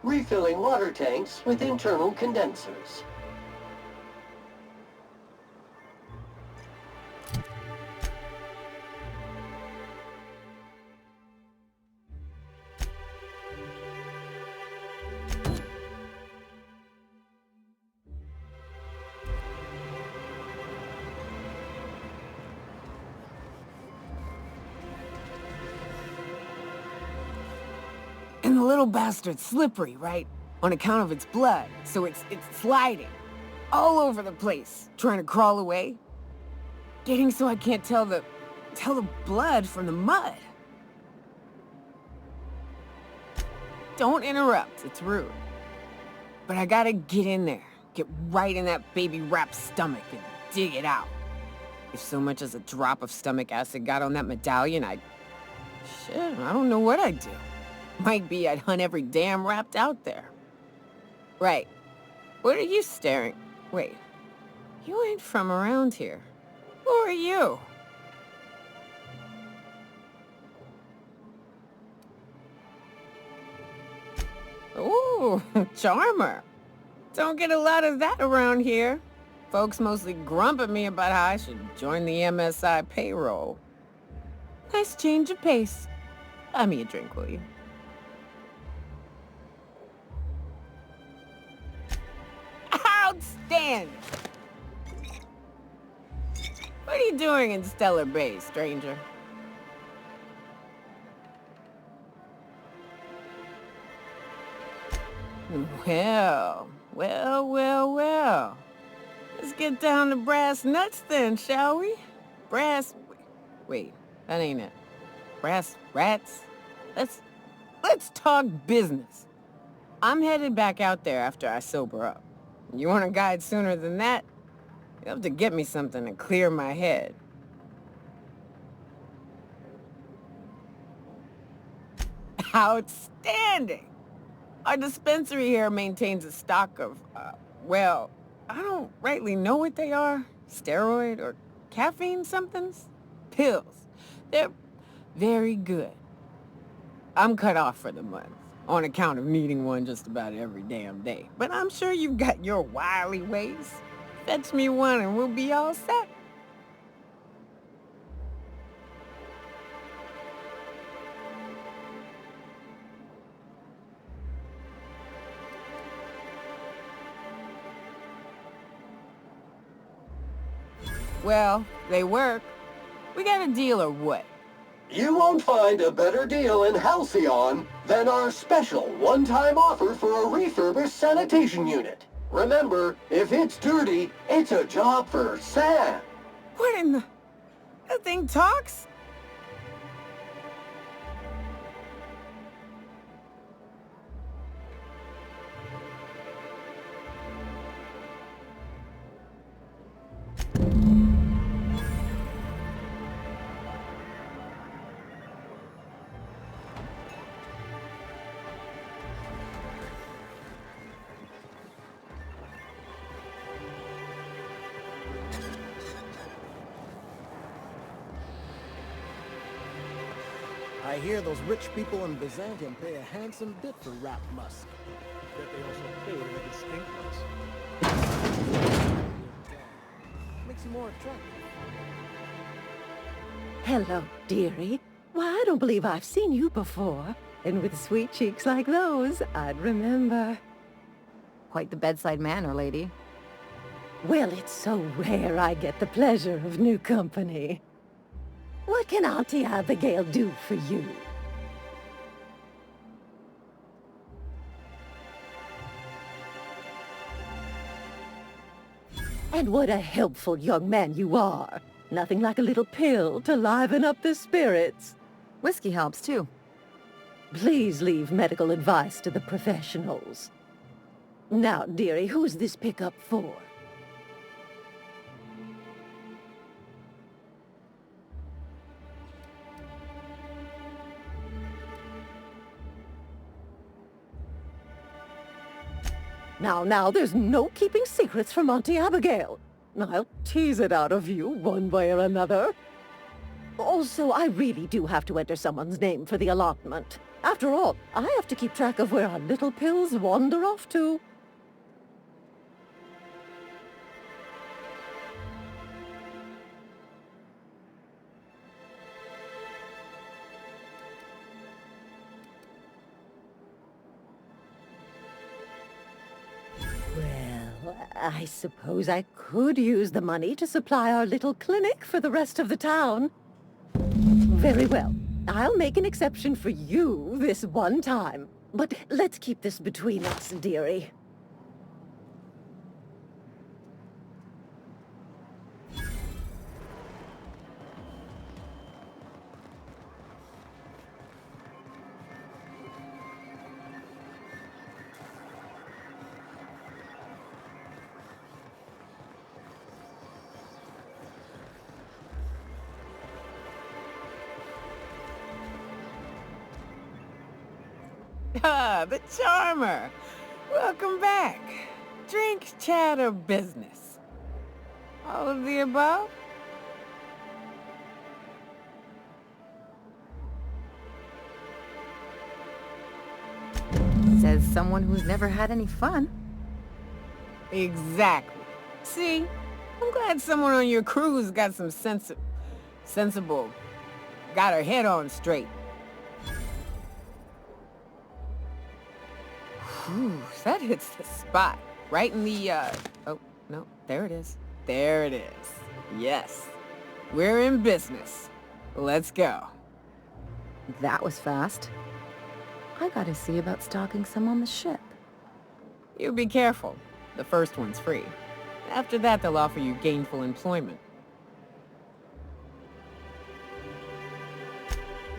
refilling water tanks with internal condensers. And the little bastard's slippery, right? On account of its blood, so it's sliding. All over the place, trying to crawl away. Getting so I can't tell the blood from the mud. Don't interrupt, it's rude. But I gotta get in there, get right in that baby rap's stomach and dig it out. If so much as a drop of stomach acid got on that medallion, shit, I don't know what I'd do. Might be I'd hunt every damn wrapped out there. Right. What are you staring? Wait. You ain't from around here. Who are you? Ooh, charmer. Don't get a lot of that around here. Folks mostly grump at me about how I should join the MSI payroll. Nice change of pace. Buy me a drink, will you? Outstanding! What are you doing in Stellar Bay, stranger? Well. Let's get down to brass nuts then, shall we? Wait, that ain't it. Brass rats? Let's talk business. I'm headed back out there after I sober up. You want a guide sooner than that? You'll have to get me something to clear my head. Outstanding! Our dispensary here maintains a stock of, well, I don't rightly know what they are. Steroid or caffeine somethings? Pills. They're very good. I'm cut off for the month, on account of needing one just about every damn day. But I'm sure you've got your wily ways. Fetch me one and we'll be all set. Well, they work. We got a deal or what? You won't find a better deal in Halcyon than our special one-time offer for a refurbished sanitation unit. Remember, if it's dirty, it's a job for Sam. What in the... That thing talks? I hear those rich people in Byzantium pay a handsome bit for rat musk. That they also pay to make it stink less. Makes you more attractive. Hello, dearie. Why, I don't believe I've seen you before. And with sweet cheeks like those, I'd remember. Quite the bedside manner, lady. Well, it's so rare I get the pleasure of new company. What can Auntie Abigail do for you? And what a helpful young man you are. Nothing like a little pill to liven up the spirits. Whiskey helps, too. Please leave medical advice to the professionals. Now, dearie, who's this pickup for? Now, there's no keeping secrets from Auntie Abigail. I'll tease it out of you one way or another. Also, I really do have to enter someone's name for the allotment. After all, I have to keep track of where our little pills wander off to. Well, I suppose I could use the money to supply our little clinic for the rest of the town. Very well. I'll make an exception for you this one time. But let's keep this between us, dearie. Ah, the charmer. Welcome back. Drink, chat, or business? All of the above? Says someone who's never had any fun. Exactly. See? I'm glad someone on your crew's got some sensible, got her head on straight. Whew, that hits the spot. Right in the, oh, no, there it is. There it is. Yes. We're in business. Let's go. That was fast. I gotta see about stalking some on the ship. You be careful. The first one's free. After that, they'll offer you gainful employment.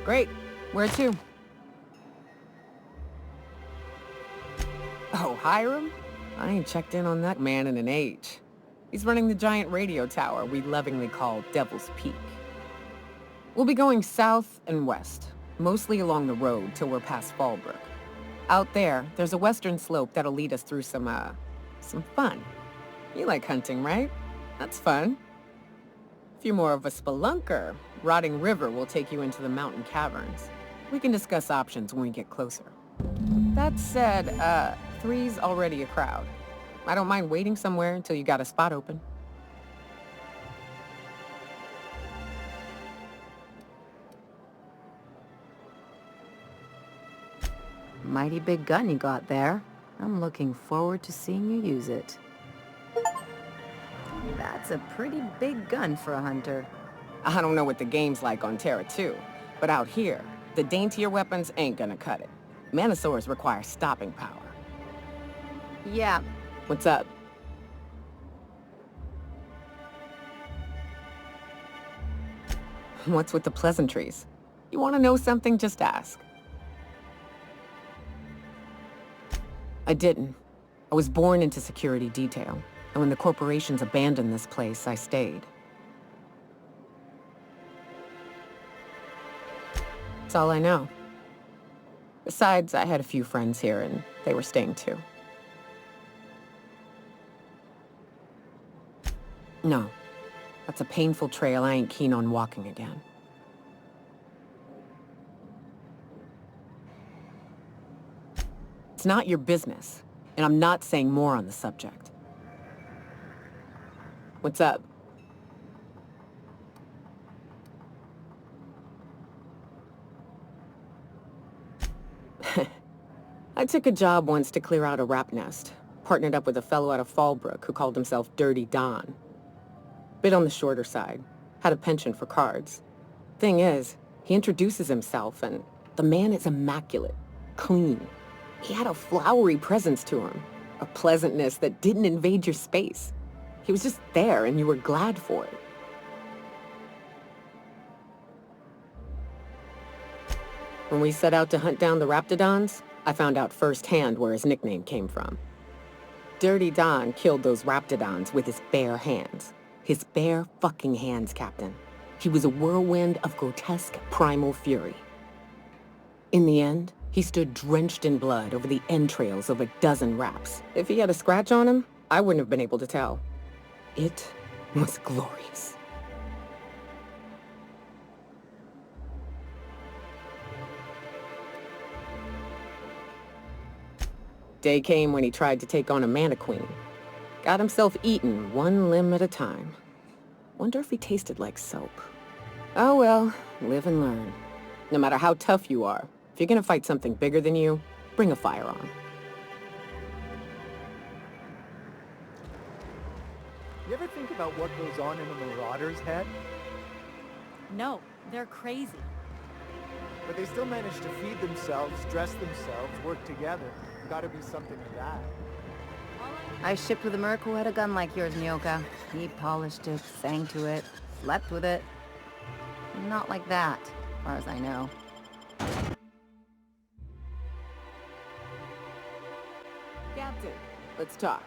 Great. Where to? Oh, Hiram? I ain't checked in on that man in an age. He's running the giant radio tower we lovingly call Devil's Peak. We'll be going south and west, mostly along the road till we're past Fallbrook. Out there, there's a western slope that'll lead us through some fun. You like hunting, right? That's fun. If you're more of a spelunker, Rotting River will take you into the mountain caverns. We can discuss options when we get closer. That said, 3's already a crowd. I don't mind waiting somewhere until you got a spot open. Mighty big gun you got there. I'm looking forward to seeing you use it. That's a pretty big gun for a hunter. I don't know what the game's like on Terra 2, but out here, the daintier weapons ain't gonna cut it. Manosaurs require stopping power. Yeah. What's up? What's with the pleasantries? You want to know something? Just ask. I didn't. I was born into security detail, and when the corporations abandoned this place, I stayed. That's all I know. Besides, I had a few friends here, and they were staying too. No. That's a painful trail I ain't keen on walking again. It's not your business, and I'm not saying more on the subject. What's up? I took a job once to clear out a rap nest. Partnered up with a fellow out of Fallbrook who called himself Dirty Don. Bit on the shorter side. Had a penchant for cards. Thing is, he introduces himself and the man is immaculate. Clean. He had a flowery presence to him. A pleasantness that didn't invade your space. He was just there and you were glad for it. When we set out to hunt down the Raptidons, I found out firsthand where his nickname came from. Dirty Don killed those Raptidons with his bare hands. His bare fucking hands, Captain. He was a whirlwind of grotesque primal fury. In the end, he stood drenched in blood over the entrails of a dozen raps. If he had a scratch on him, I wouldn't have been able to tell. It was glorious. Day came when he tried to take on a mannequin. Got himself eaten one limb at a time. Wonder if he tasted like soap. Oh well, live and learn. No matter how tough you are, if you're gonna fight something bigger than you, bring a firearm. You ever think about what goes on in a marauder's head? No, they're crazy. But they still manage to feed themselves, dress themselves, work together. Gotta be something to that. I shipped with a merc who had a gun like yours, Nyoka. He polished it, sang to it, slept with it. Not like that, as far as I know. Captain, let's talk.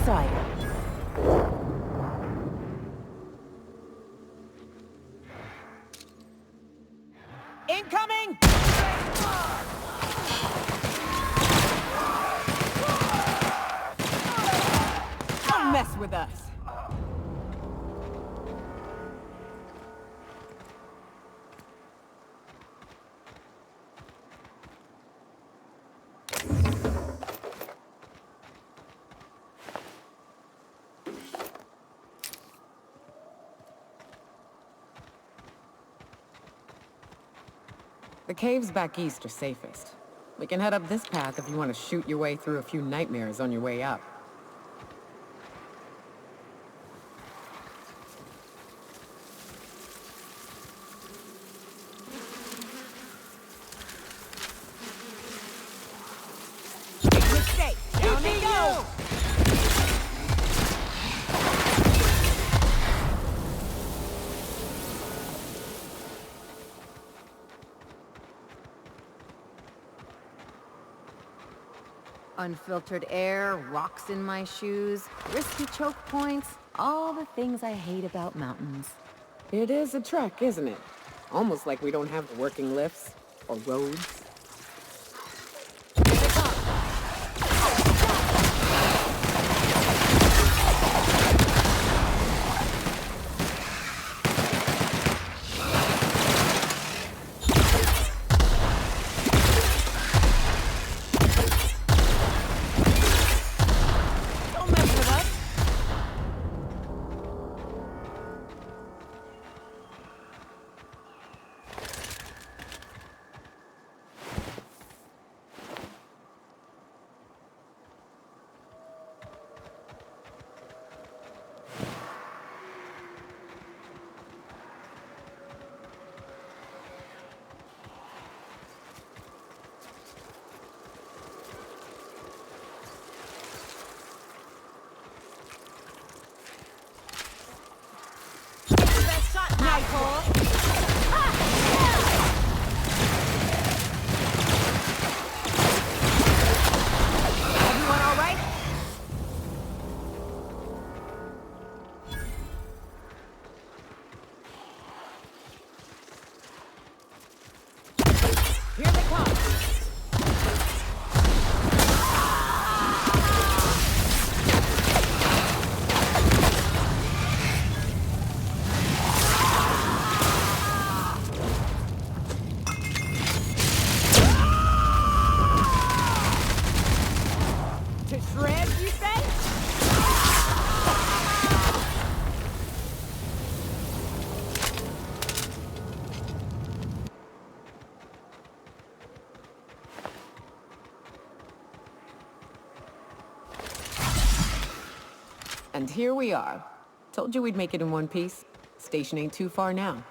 sight. Incoming! Don't mess with us. The caves back east are safest. We can head up this path if you want to shoot your way through a few nightmares on your way up. Big mistake! Down they go! Unfiltered air, rocks in my shoes, risky choke points, all the things I hate about mountains. It is a trek, isn't it? Almost like we don't have working lifts or roads. And here we are. Told you we'd make it in one piece. Station ain't too far now.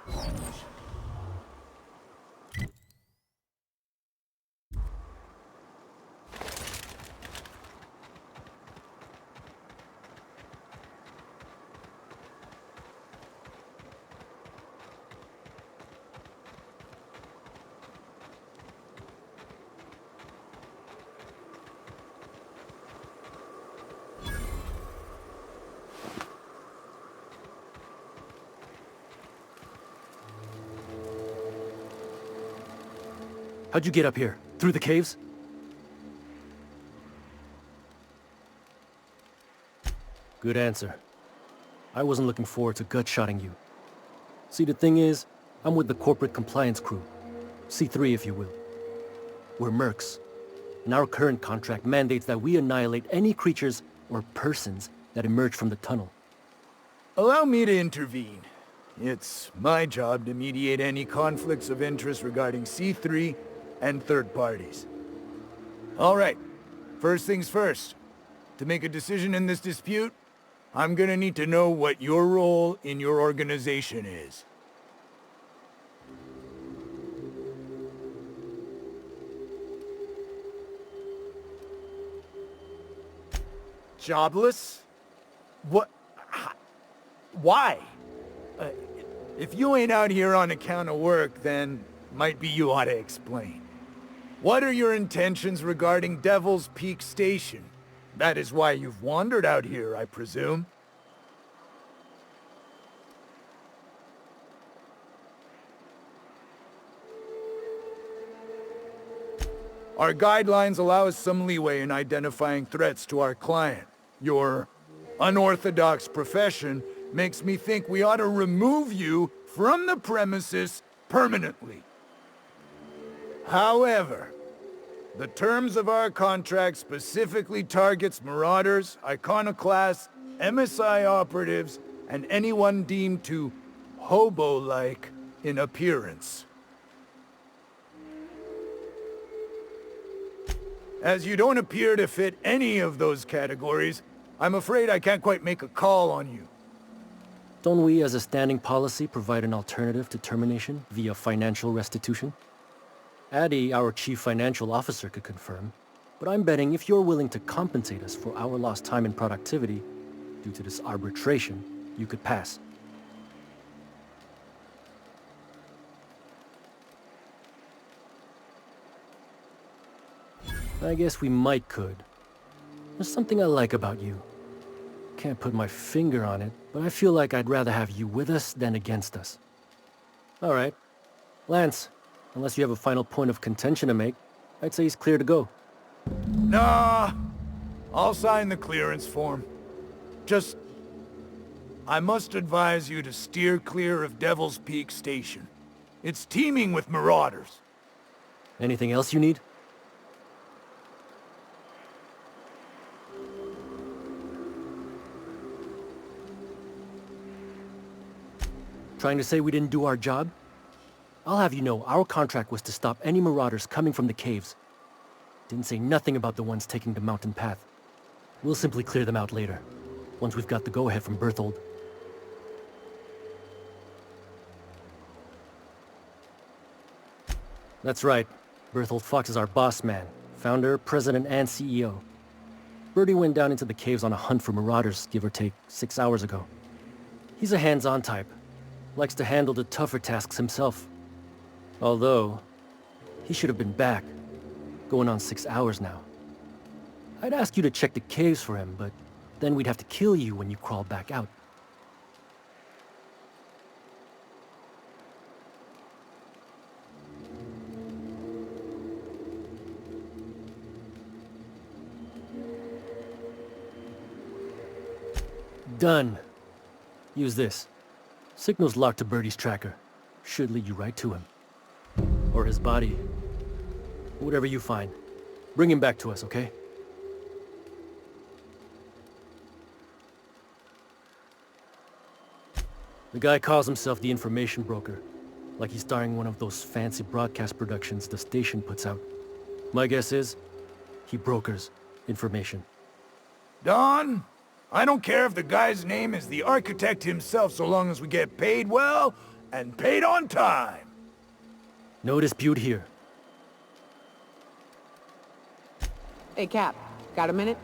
How'd you get up here? Through the caves? Good answer. I wasn't looking forward to gut-shotting you. See, the thing is, I'm with the corporate compliance crew. C3, if you will. We're mercs, and our current contract mandates that we annihilate any creatures or persons that emerge from the tunnel. Allow me to intervene. It's my job to mediate any conflicts of interest regarding C3 and third parties. All right, first things first. To make a decision in this dispute, I'm gonna need to know what your role in your organization is. Jobless? What? Why? If you ain't out here on account of work, then might be you ought to explain. What are your intentions regarding Devil's Peak Station? That is why you've wandered out here, I presume? Our guidelines allow us some leeway in identifying threats to our client. Your unorthodox profession makes me think we ought to remove you from the premises permanently. However, the terms of our contract specifically targets marauders, iconoclasts, MSI operatives, and anyone deemed to hobo-like in appearance. As you don't appear to fit any of those categories, I'm afraid I can't quite make a call on you. Don't we, as a standing policy, provide an alternative to termination via financial restitution? Addie, our chief financial officer, could confirm, but I'm betting if you're willing to compensate us for our lost time and productivity due to this arbitration, you could pass. I guess we might could. There's something I like about you. Can't put my finger on it, but I feel like I'd rather have you with us than against us. All right. Lance, unless you have a final point of contention to make, I'd say he's clear to go. Nah, I'll sign the clearance form. Just, I must advise you to steer clear of Devil's Peak Station. It's teeming with marauders. Anything else you need? Trying to say we didn't do our job? I'll have you know, our contract was to stop any marauders coming from the caves. Didn't say nothing about the ones taking the mountain path. We'll simply clear them out later, once we've got the go-ahead from Berthold. That's right. Berthold Fox is our boss man, founder, president, and CEO. Bertie went down into the caves on a hunt for marauders, give or take, 6 hours ago. He's a hands-on type. Likes to handle the tougher tasks himself. Although, he should have been back. Going on 6 hours now. I'd ask you to check the caves for him, but then we'd have to kill you when you crawl back out. Done. Use this. Signal's locked to Bertie's tracker. Should lead you right to him. Or his body. Whatever you find. Bring him back to us, okay? The guy calls himself the information broker. Like he's starring one of those fancy broadcast productions the station puts out. My guess is, he brokers information. Don, I don't care if the guy's name is the architect himself so long as we get paid well and paid on time. No dispute here. Hey, Cap. Got a minute?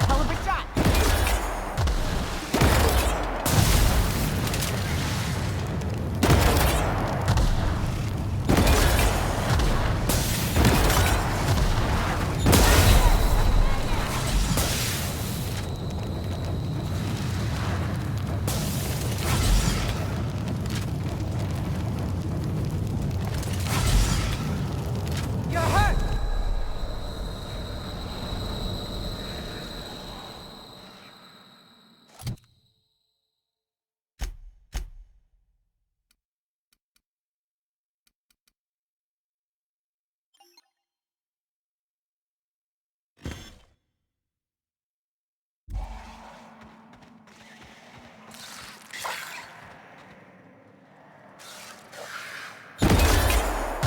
Hell of a shot! You're hurt!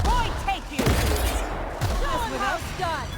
Boy, take you! That's without done!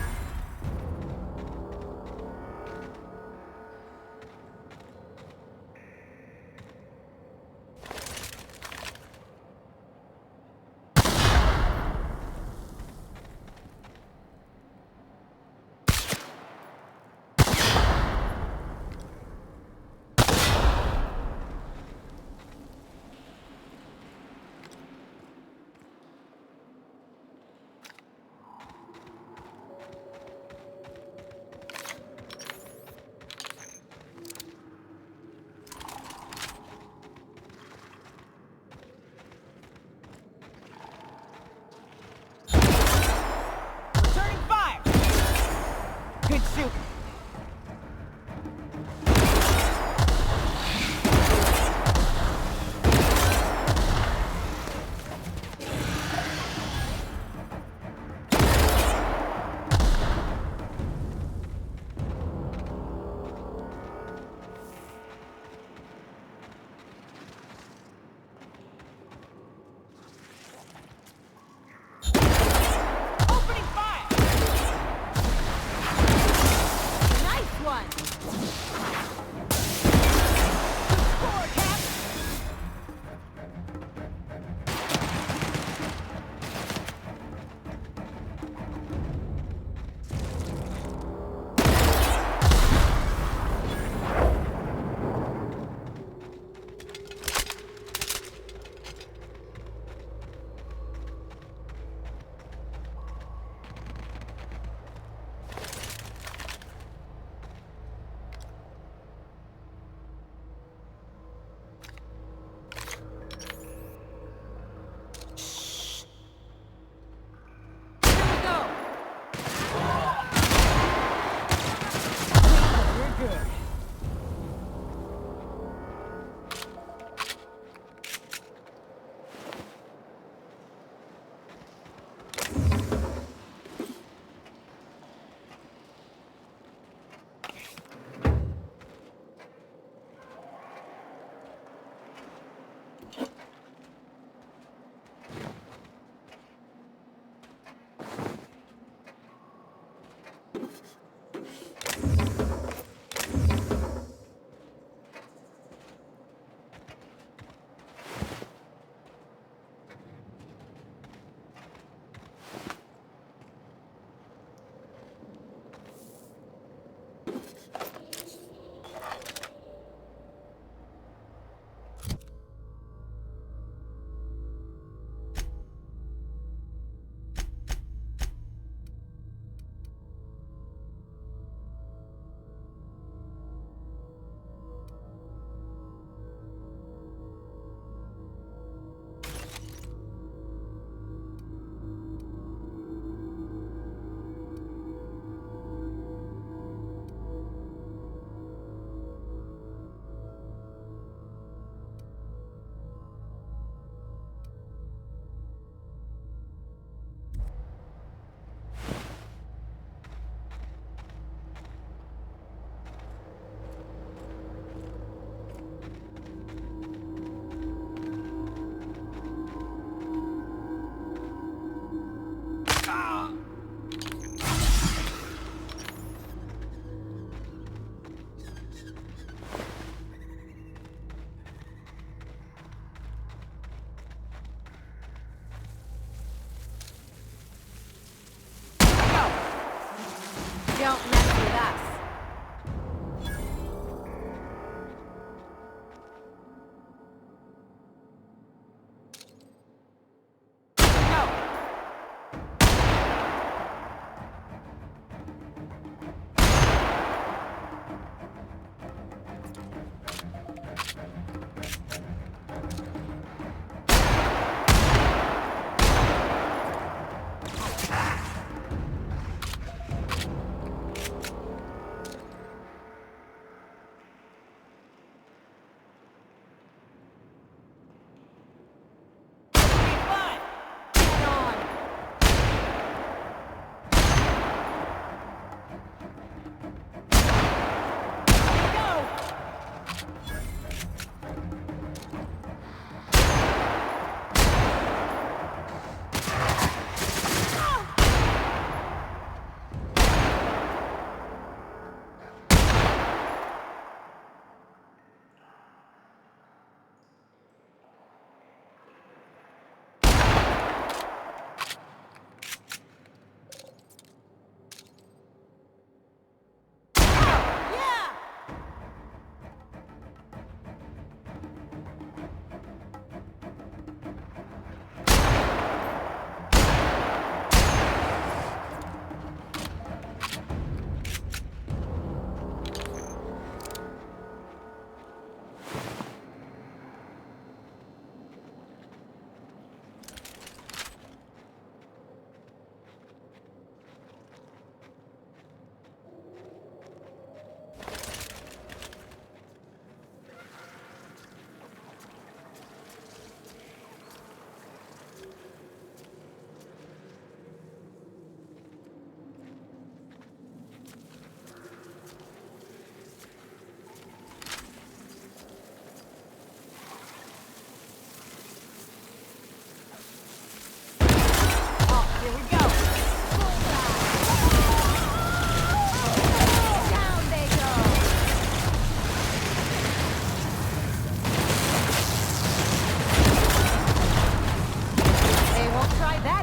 don't mess with us.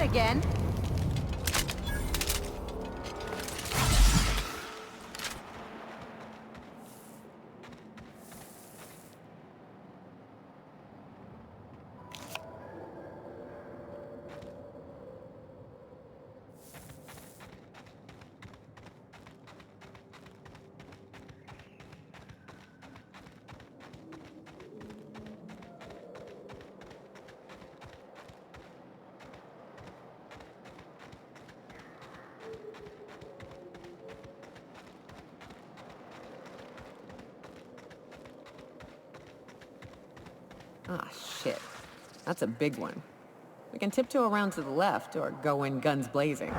Again. Ah, shit. That's a big one. We can tiptoe around to the left or go in guns blazing.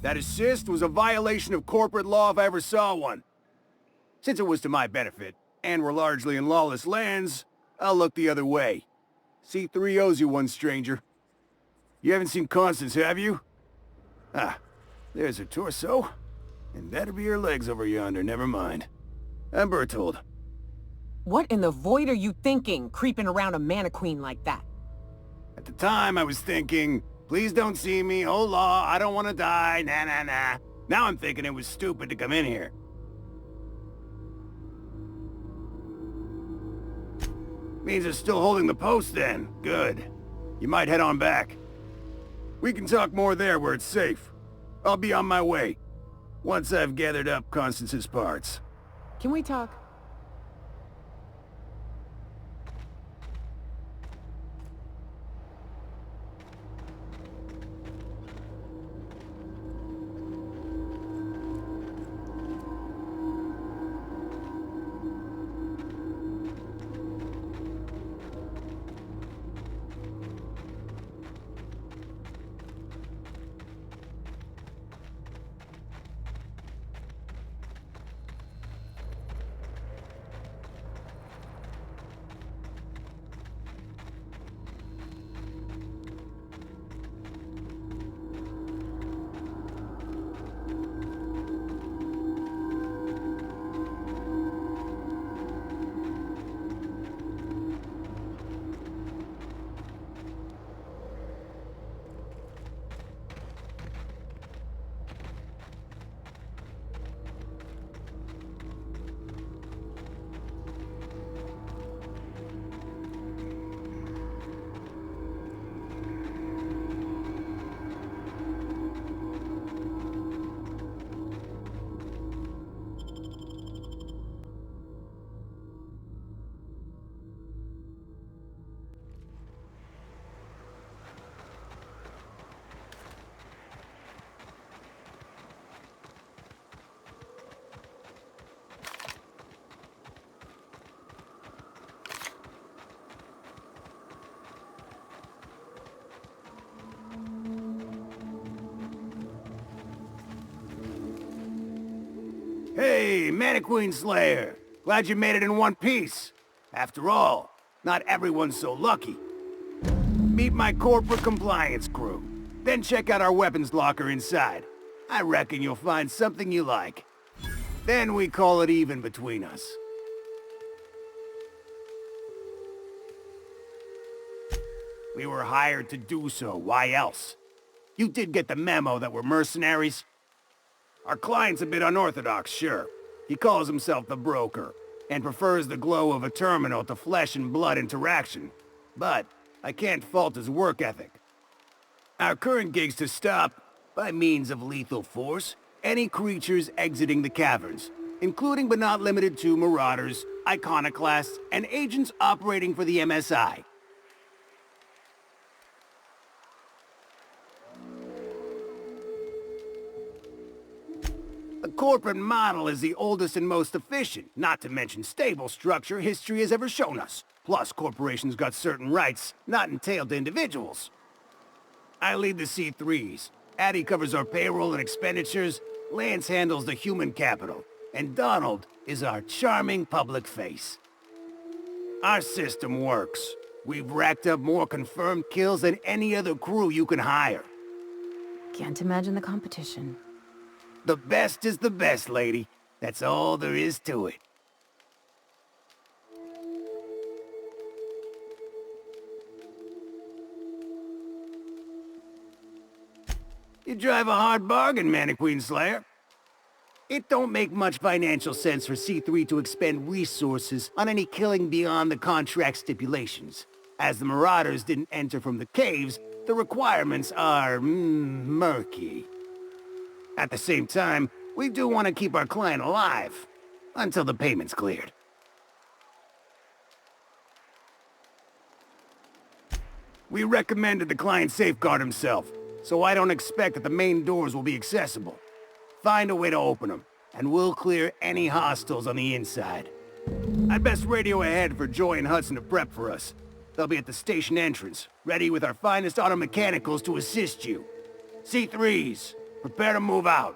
That assist was a violation of corporate law if I ever saw one. Since it was to my benefit, and we're largely in lawless lands, I'll look the other way. C3 owes you one, stranger. You haven't seen Constance, have you? Ah, there's her torso. And that'll be her legs over yonder, never mind. I'm Bertold. What in the void are you thinking, creeping around a mannequin like that? At the time, I was thinking, please don't see me, oh law, I don't want to die, nah nah nah. Now I'm thinking it was stupid to come in here. Means they're still holding the post then. Good. You might head on back. We can talk more there where it's safe. I'll be on my way. Once I've gathered up Constance's parts. Can we talk? Hey, Mannequin Slayer. Glad you made it in one piece. After all, not everyone's so lucky. Meet my corporate compliance crew. Then check out our weapons locker inside. I reckon you'll find something you like. Then we call it even between us. We were hired to do so, why else? You did get the memo that we're mercenaries? Our client's a bit unorthodox, sure. He calls himself the broker, and prefers the glow of a terminal to flesh and blood interaction. But I can't fault his work ethic. Our current gig's to stop, by means of lethal force, any creatures exiting the caverns, including but not limited to marauders, iconoclasts, and agents operating for the MSI. The corporate model is the oldest and most efficient, not to mention stable structure history has ever shown us. Plus, corporations got certain rights not entailed to individuals. I lead the C3s. Addie covers our payroll and expenditures, Lance handles the human capital, and Donald is our charming public face. Our system works. We've racked up more confirmed kills than any other crew you can hire. Can't imagine the competition. The best is the best, lady. That's all there is to it. You drive a hard bargain, Mannequin Slayer. It don't make much financial sense for C3 to expend resources on any killing beyond the contract stipulations. As the Marauders didn't enter from the caves, the requirements are murky. At the same time, we do want to keep our client alive, until the payment's cleared. We recommended the client safeguard himself, so I don't expect that the main doors will be accessible. Find a way to open them, and we'll clear any hostiles on the inside. I'd best radio ahead for Joy and Hudson to prep for us. They'll be at the station entrance, ready with our finest auto mechanicals to assist you. C3s, prepare to move out.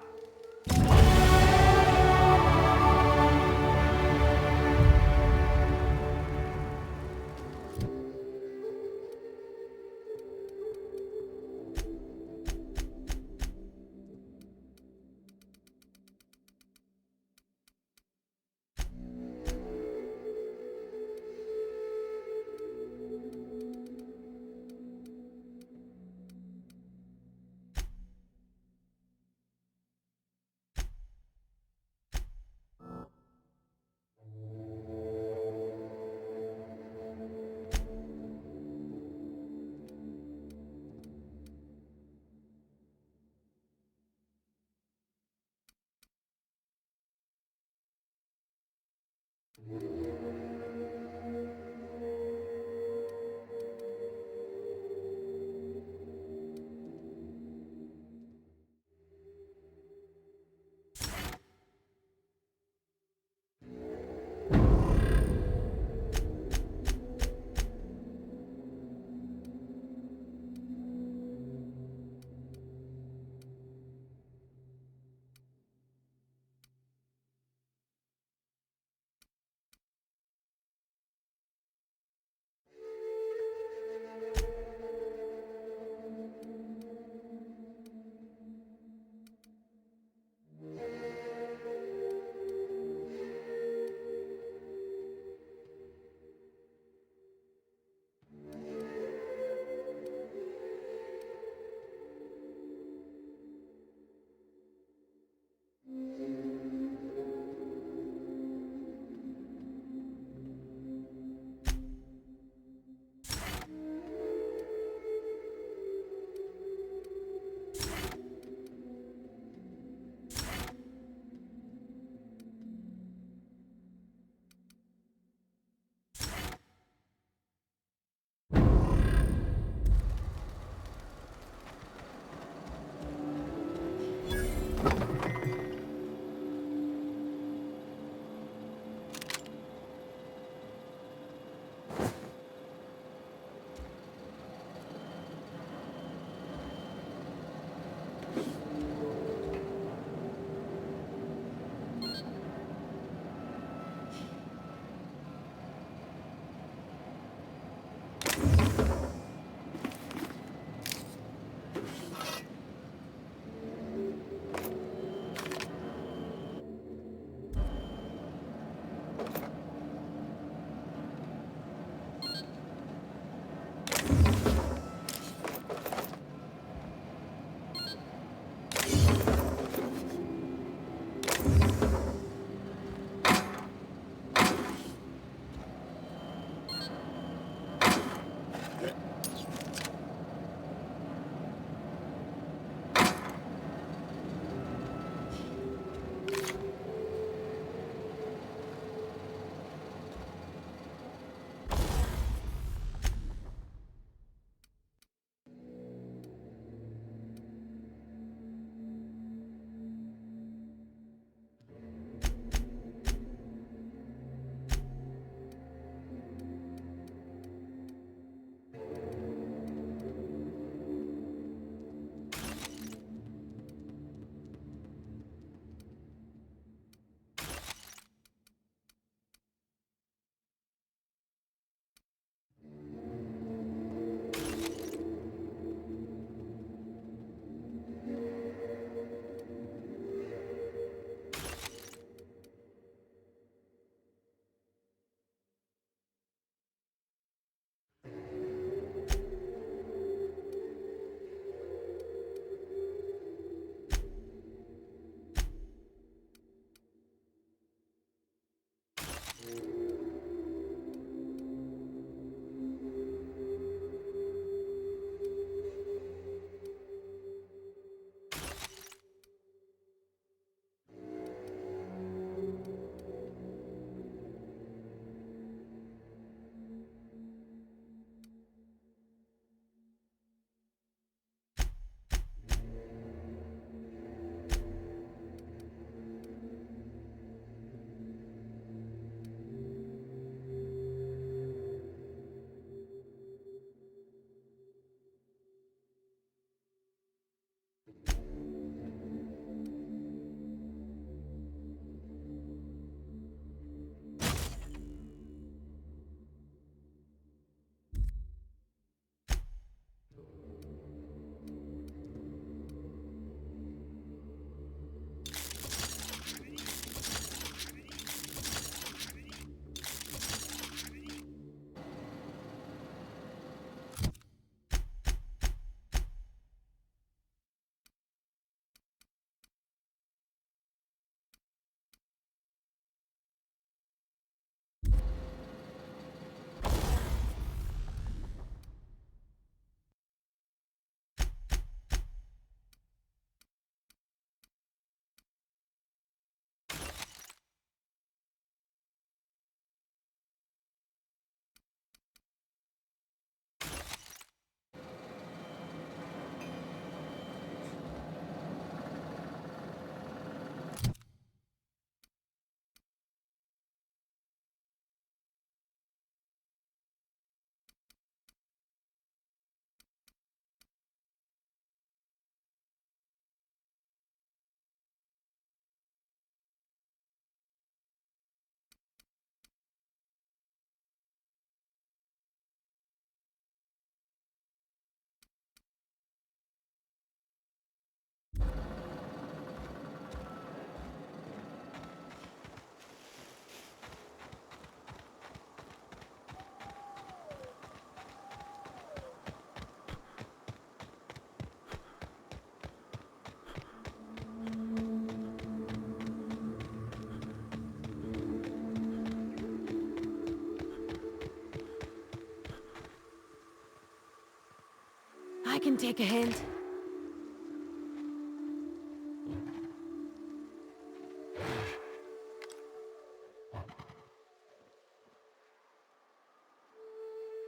can take a hint.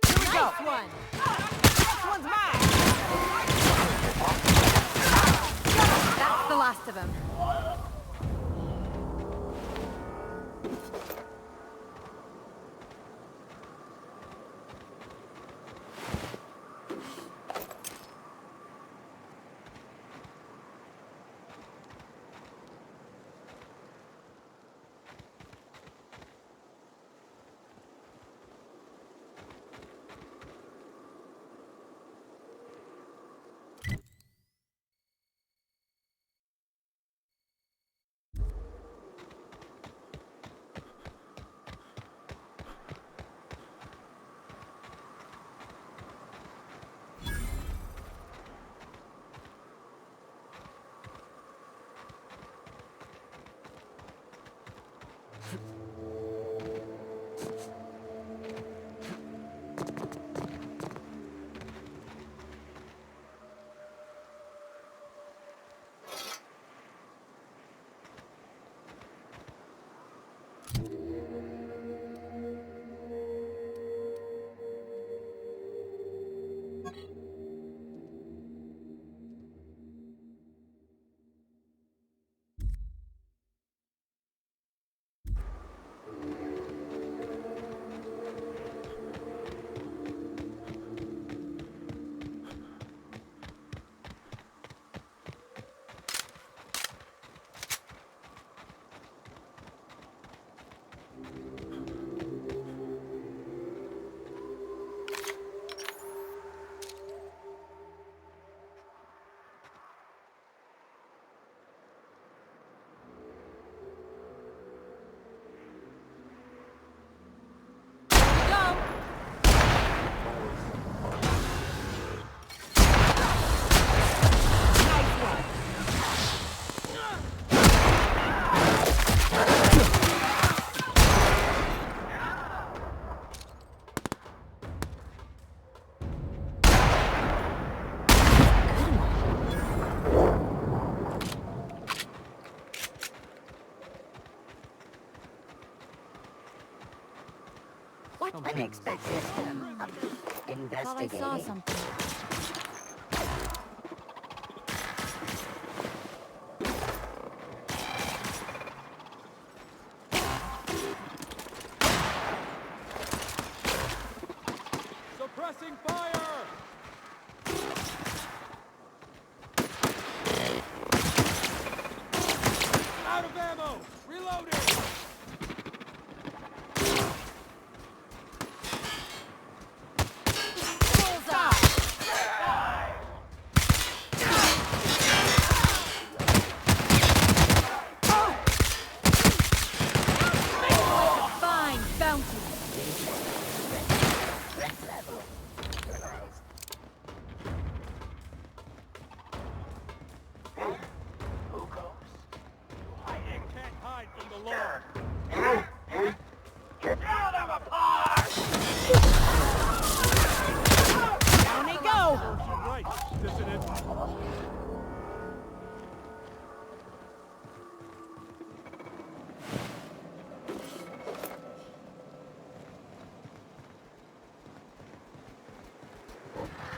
Here we go! One. This one's mine! That's the last of them. Unexpected. Thought I saw something. Suppressing fire! Out of ammo! Reloading!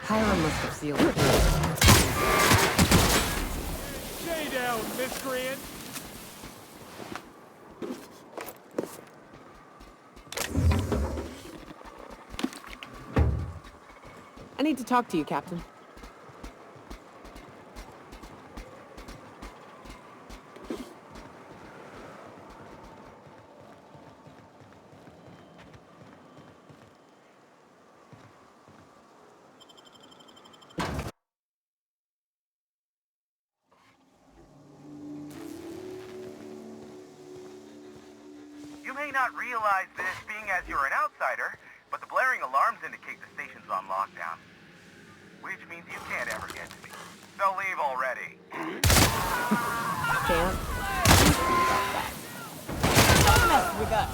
Hiram must have sealed it. Stay down, miscreant! I need to talk to you, Captain. You may not realize this, being as you're an outsider, but the blaring alarms indicate the station's on lockdown. Which means you can't ever get to me. So leave already. Can't. Don't mess with us.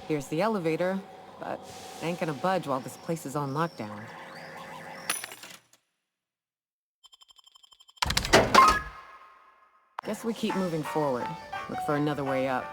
Here's the elevator, but it ain't gonna budge while this place is on lockdown. Guess we keep moving forward. Look for another way up.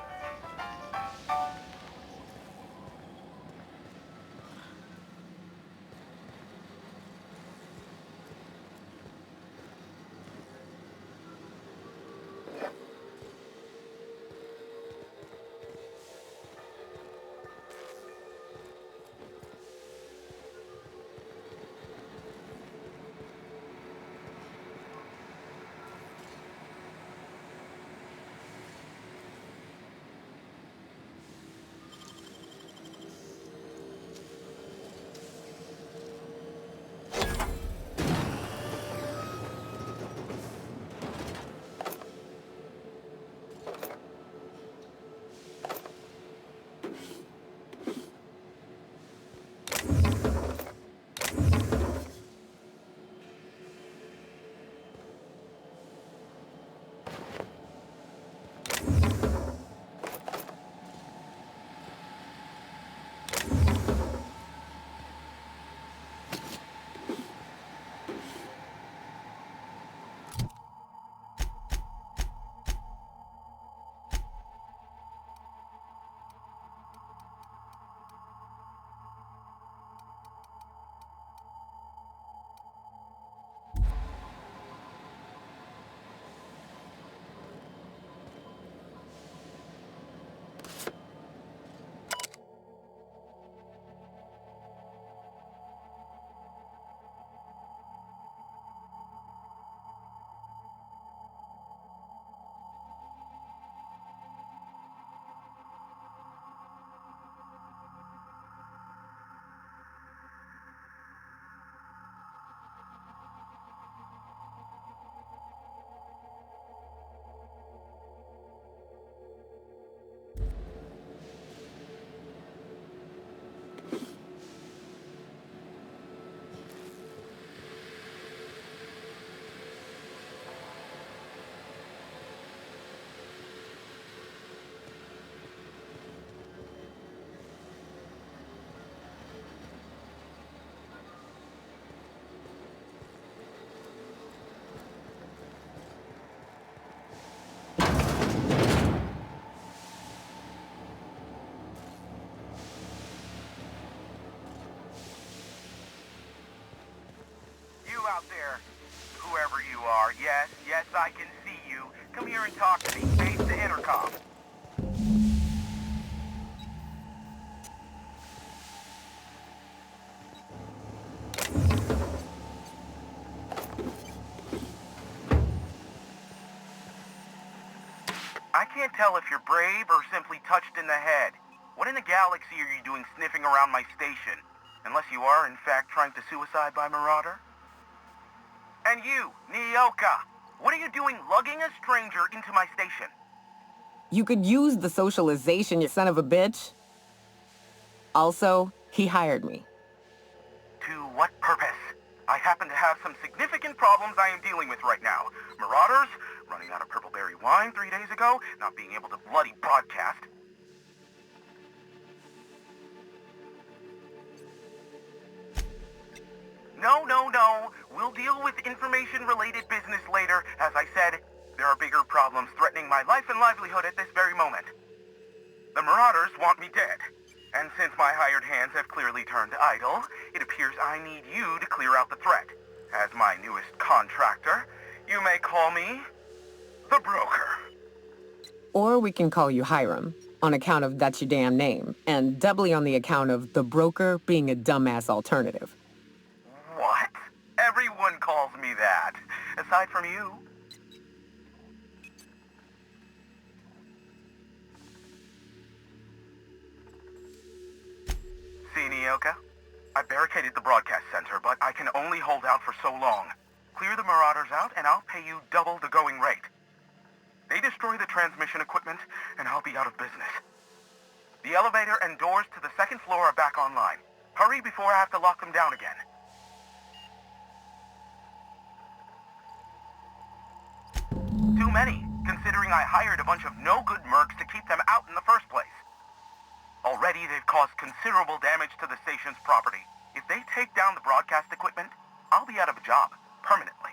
Out there, whoever you are, yes, I can see you. Come here and talk to me. Face the intercom. I can't tell if you're brave or simply touched in the head. What in the galaxy are you doing sniffing around my station? Unless you are, in fact, trying to suicide by Marauder? And you, Nyoka, what are you doing lugging a stranger into my station? You could use the socialization, you son of a bitch. Also, he hired me. To what purpose? I happen to have some significant problems I am dealing with right now. Marauders, running out of purple-berry wine 3 days ago, not being able to bloody broadcast. No. We'll deal with information-related business later. As I said, there are bigger problems threatening my life and livelihood at this very moment. The Marauders want me dead. And since my hired hands have clearly turned idle, it appears I need you to clear out the threat. As my newest contractor, you may call me the Broker. Or we can call you Hiram, on account of that's your damn name, and doubly on the account of the Broker being a dumbass alternative. What? Everyone calls me that, aside from you. See, Nyoka? I barricaded the broadcast center, but I can only hold out for so long. Clear the Marauders out, and I'll pay you double the going rate. They destroy the transmission equipment, and I'll be out of business. The elevator and doors to the second floor are back online. Hurry before I have to lock them down again. Too many, considering I hired a bunch of no-good mercs to keep them out in the first place. Already, Already, they've caused considerable damage to the station's property. If they take down the broadcast equipment, I'll be out of a job, permanently.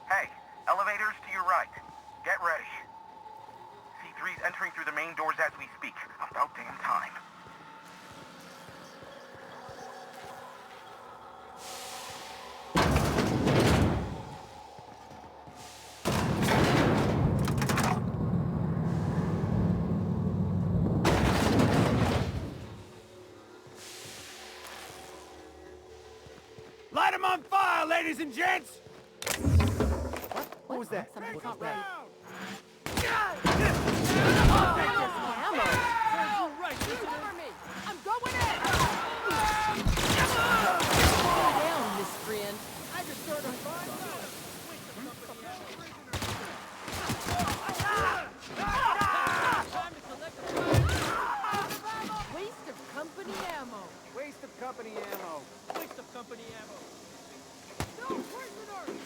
Hey, elevators to your right. Get ready. C3's entering through the main doors as we speak. About damn time. Light 'em on fire, ladies and gents! What was that? Something's not right. Cover me! I'm going in! Down, miscreant. I just sort of Waste of company ammo. Waste of company ammo. Waste of company ammo. No, poisoners!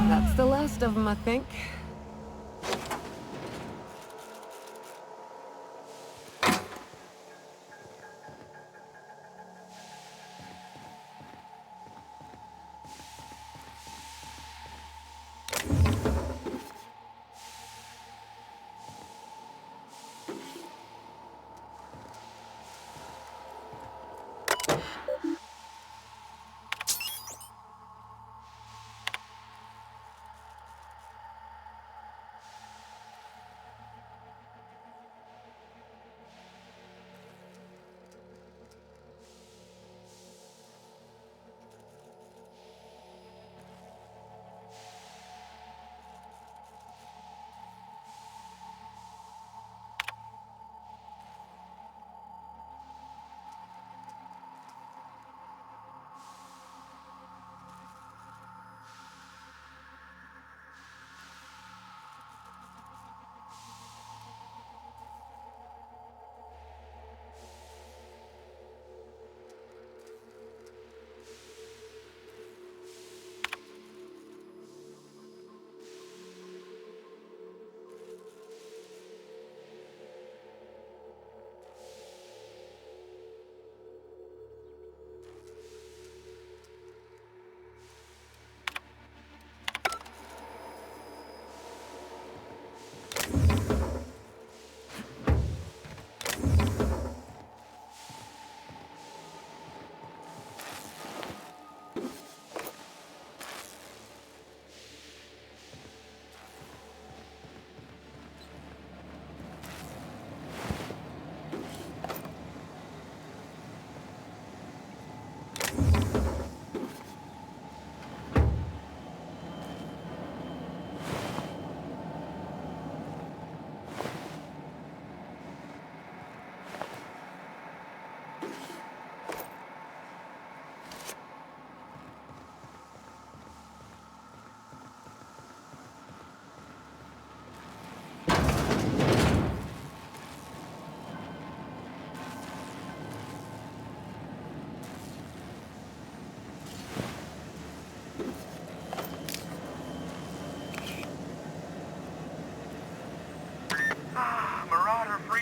That's the last of them, I think.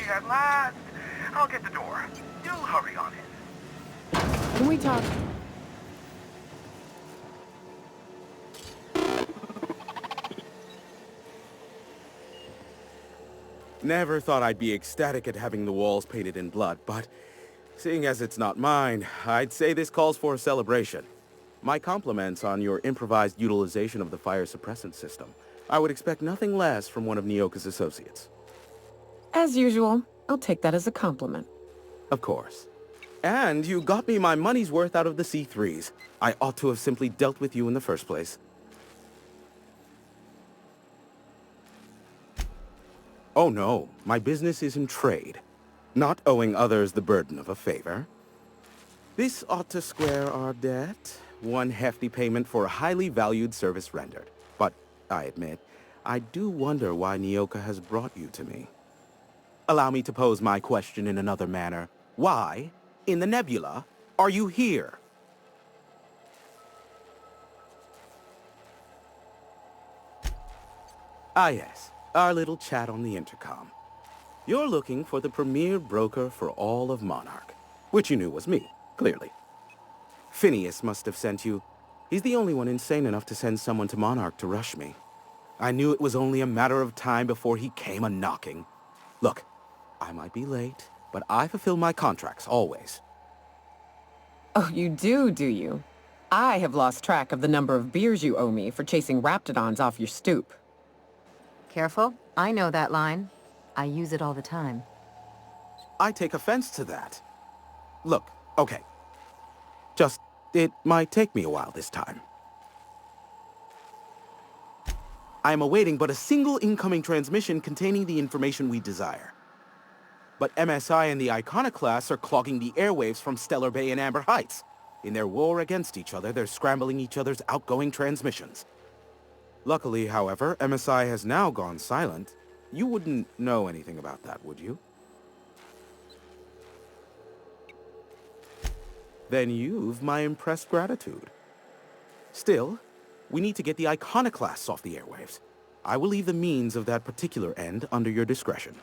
At last! I'll get the door. Do hurry on it. Can we talk? Never thought I'd be ecstatic at having the walls painted in blood, but seeing as it's not mine, I'd say this calls for a celebration. My compliments on your improvised utilization of the fire suppressant system. I would expect nothing less from one of Nyoka's associates. As usual, I'll take that as a compliment. Of course. And you got me my money's worth out of the C3s. I ought to have simply dealt with you in the first place. Oh no, my business is in trade, not owing others the burden of a favor. This ought to square our debt. One hefty payment for a highly valued service rendered. But, I admit, I do wonder why Nyoka has brought you to me. Allow me to pose my question in another manner. Why, in the nebula, are you here? Ah yes, our little chat on the intercom. You're looking for the premier broker for all of Monarch, which you knew was me, clearly. Phineas must have sent you. He's the only one insane enough to send someone to Monarch to rush me. I knew it was only a matter of time before he came a-knocking. Look, I might be late, but I fulfill my contracts, always. Oh, you do you? I have lost track of the number of beers you owe me for chasing raptidons off your stoop. Careful, I know that line. I use it all the time. I take offense to that. Look, okay. Just, it might take me a while this time. I am awaiting but a single incoming transmission containing the information we desire. But MSI and the Iconoclasts are clogging the airwaves from Stellar Bay and Amber Heights. In their war against each other, they're scrambling each other's outgoing transmissions. Luckily, however, MSI has now gone silent. You wouldn't know anything about that, would you? Then you've my impressed gratitude. Still, we need to get the Iconoclasts off the airwaves. I will leave the means of that particular end under your discretion.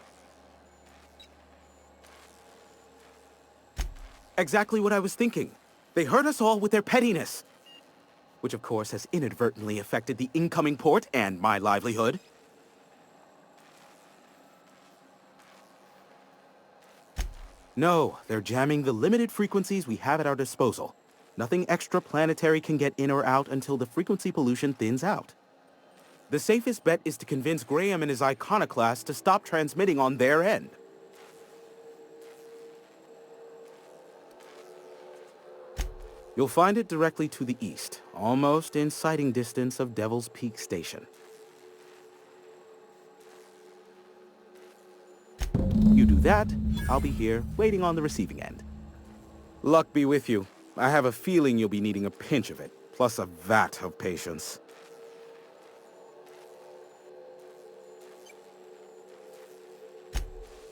Exactly what I was thinking. They hurt us all with their pettiness. Which of course has inadvertently affected the incoming port and my livelihood. No, they're jamming the limited frequencies we have at our disposal. Nothing extraplanetary can get in or out until the frequency pollution thins out. The safest bet is to convince Graham and his Iconoclast to stop transmitting on their end. You'll find it directly to the east, almost in sighting distance of Devil's Peak Station. You do that, I'll be here, waiting on the receiving end. Luck be with you. I have a feeling you'll be needing a pinch of it, plus a vat of patience.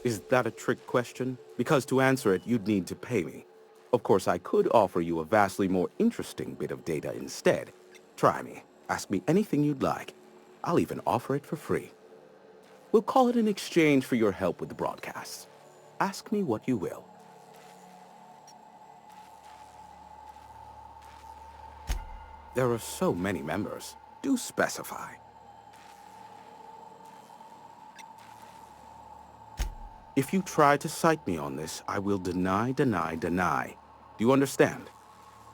Is that a trick question? Because to answer it, you'd need to pay me. Of course, I could offer you a vastly more interesting bit of data instead. Try me. Ask me anything you'd like. I'll even offer it for free. We'll call it an exchange for your help with the broadcasts. Ask me what you will. There are so many members. Do specify. If you try to cite me on this, I will deny. Do you understand?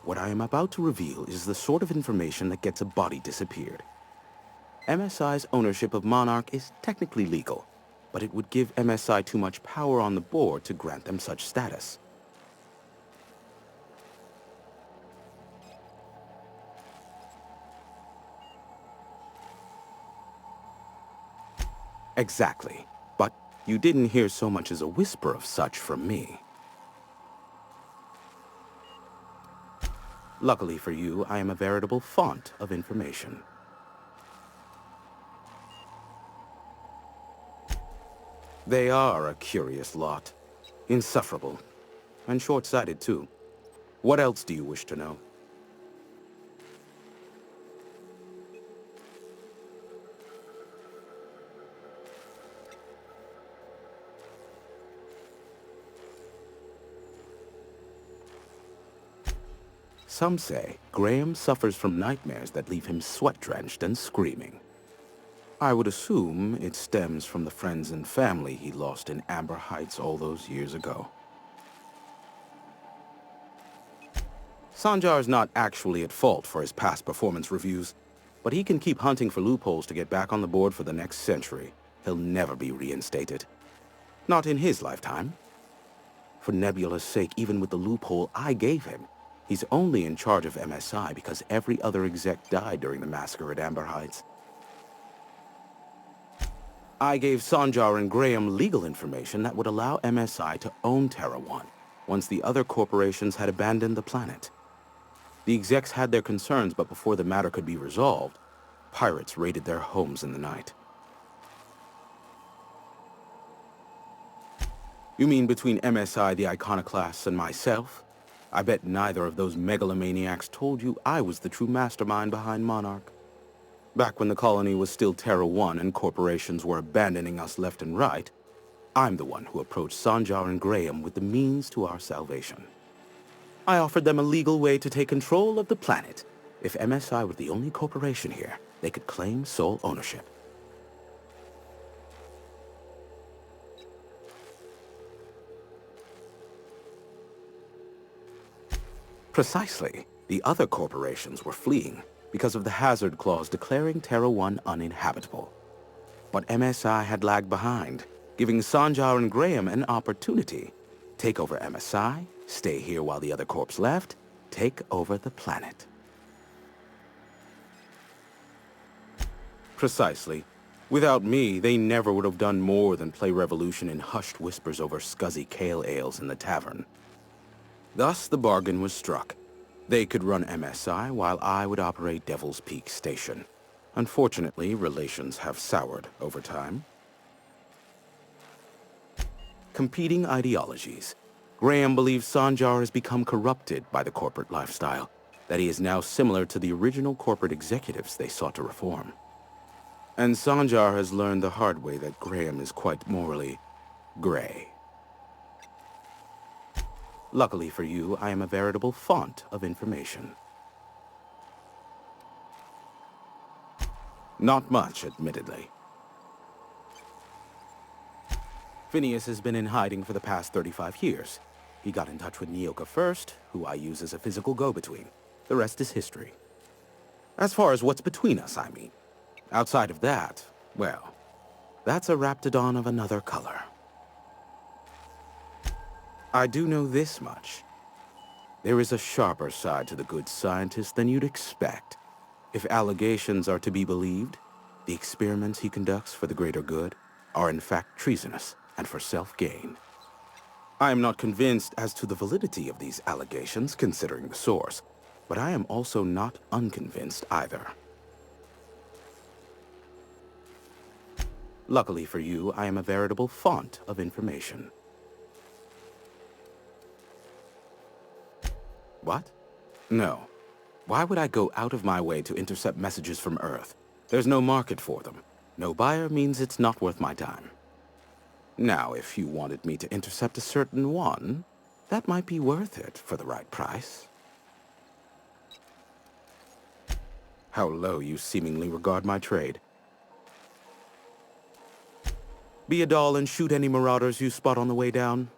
What I am about to reveal is the sort of information that gets a body disappeared. MSI's ownership of Monarch is technically legal, but it would give MSI too much power on the board to grant them such status. Exactly. But you didn't hear so much as a whisper of such from me. Luckily for you, I am a veritable font of information. They are a curious lot. Insufferable. And short-sighted, too. What else do you wish to know? Some say Graham suffers from nightmares that leave him sweat-drenched and screaming. I would assume it stems from the friends and family he lost in Amber Heights all those years ago. Sanjar's not actually at fault for his past performance reviews, but he can keep hunting for loopholes to get back on the board for the next century. He'll never be reinstated. Not in his lifetime. For Nebula's sake, even with the loophole I gave him, he's only in charge of MSI because every other exec died during the massacre at Amber Heights. I gave Sanjar and Graham legal information that would allow MSI to own Terra 1 once the other corporations had abandoned the planet. The execs had their concerns, but before the matter could be resolved, pirates raided their homes in the night. You mean between MSI, the Iconoclasts, and myself? I bet neither of those megalomaniacs told you I was the true mastermind behind Monarch. Back when the colony was still Terra 1 and corporations were abandoning us left and right, I'm the one who approached Sanjar and Graham with the means to our salvation. I offered them a legal way to take control of the planet. If MSI were the only corporation here, they could claim sole ownership. Precisely. The other corporations were fleeing because of the hazard clause declaring Terra 1 uninhabitable. But MSI had lagged behind, giving Sanjar and Graham an opportunity. Take over MSI, stay here while the other corps left, take over the planet. Precisely. Without me, they never would have done more than play Revolution in hushed whispers over scuzzy kale ales in the tavern. Thus, the bargain was struck. They could run MSI while I would operate Devil's Peak Station. Unfortunately, relations have soured over time. Competing ideologies. Graham believes Sanjar has become corrupted by the corporate lifestyle, that he is now similar to the original corporate executives they sought to reform. And Sanjar has learned the hard way that Graham is quite morally gray. Luckily for you, I am a veritable font of information. Not much, admittedly. Phineas has been in hiding for the past 35 years. He got in touch with Nyoka first, who I use as a physical go-between. The rest is history. As far as what's between us, I mean. Outside of that, well, that's a Raptidon of another color. I do know this much. There is a sharper side to the good scientist than you'd expect. If allegations are to be believed, the experiments he conducts for the greater good are in fact treasonous and for self-gain. I am not convinced as to the validity of these allegations, considering the source, but I am also not unconvinced either. Luckily for you, I am a veritable font of information. What? No. Why would I go out of my way to intercept messages from Earth? There's no market for them. No buyer means it's not worth my time. Now, if you wanted me to intercept a certain one, that might be worth it for the right price. How low you seemingly regard my trade. Be a doll and shoot any marauders you spot on the way down.